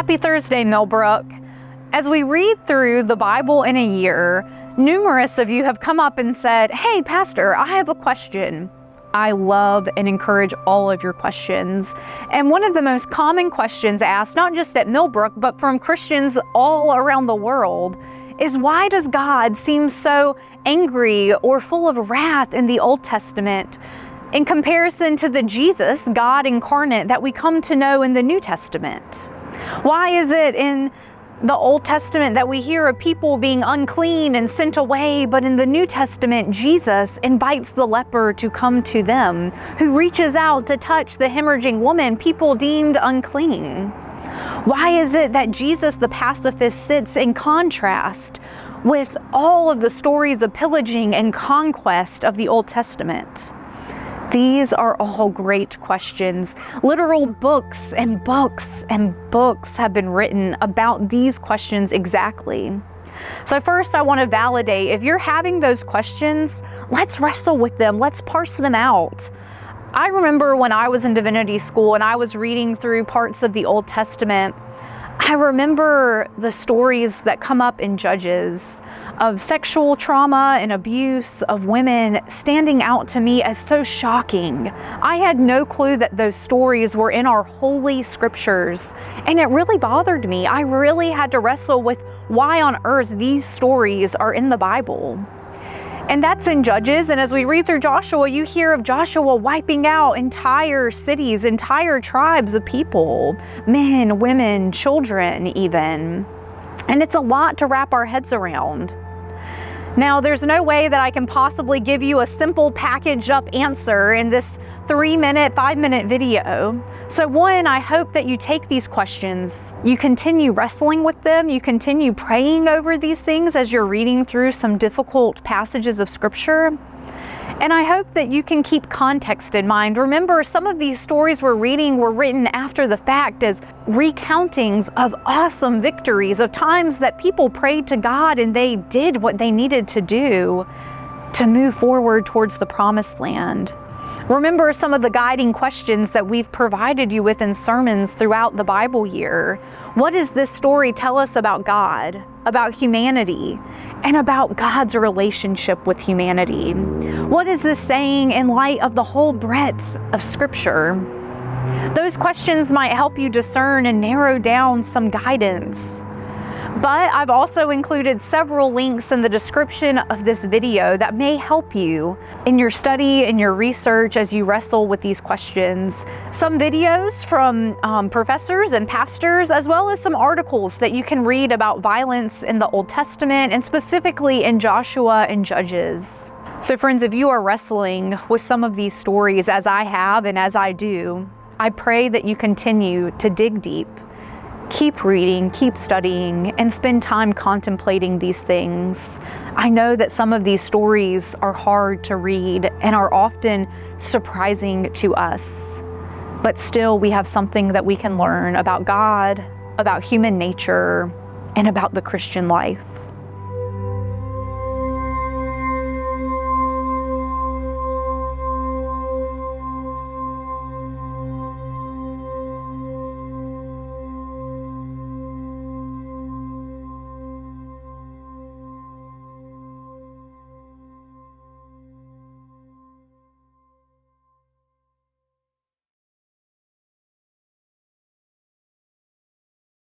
Happy Thursday, Millbrook. As we read through the Bible in a year, numerous of you have come up and said, "Hey, Pastor, I have a question." I love and encourage all of your questions. And one of the most common questions asked, not just at Millbrook, but from Christians all around the world, is why does God seem so angry or full of wrath in the Old Testament in comparison to the Jesus, God incarnate, that we come to know in the New Testament? Why is it in the Old Testament that we hear of people being unclean and sent away, but in the New Testament, Jesus invites the leper to come to them, who reaches out to touch the hemorrhaging woman people deemed unclean? Why is it that Jesus the pacifist sits in contrast with all of the stories of pillaging and conquest of the Old Testament? These are all great questions. Literal books and books and books have been written about these questions exactly. So first, I want to validate, if you're having those questions, let's wrestle with them. Let's parse them out. I remember when I was in divinity school and I was reading through parts of the Old Testament, I remember the stories that come up in Judges of sexual trauma and abuse of women standing out to me as so shocking. I had no clue that those stories were in our holy scriptures, and it really bothered me. I really had to wrestle with why on earth these stories are in the Bible. And that's in Judges, and as we read through Joshua, you hear of Joshua wiping out entire cities, entire tribes of people, men, women, children even. And it's a lot to wrap our heads around. Now, there's no way that I can possibly give you a simple packaged up answer in this 3-minute, 5-minute video. So one, I hope that you take these questions, you continue wrestling with them, you continue praying over these things as you're reading through some difficult passages of scripture. And I hope that you can keep context in mind. Remember, some of these stories we're reading were written after the fact as recountings of awesome victories, of times that people prayed to God and they did what they needed to do to move forward towards the promised land. Remember some of the guiding questions that we've provided you with in sermons throughout the Bible year. What does this story tell us about God, about humanity, and about God's relationship with humanity? What is this saying in light of the whole breadth of Scripture? Those questions might help you discern and narrow down some guidance. But I've also included several links in the description of this video that may help you in your study and your research as you wrestle with these questions. Some videos from professors and pastors, as well as some articles that you can read about violence in the Old Testament and specifically in Joshua and Judges. So friends, if you are wrestling with some of these stories as I have and as I do, I pray that you continue to dig deep. Keep reading, keep studying, and spend time contemplating these things. I know that some of these stories are hard to read and are often surprising to us, but still we have something that we can learn about God, about human nature, and about the Christian life.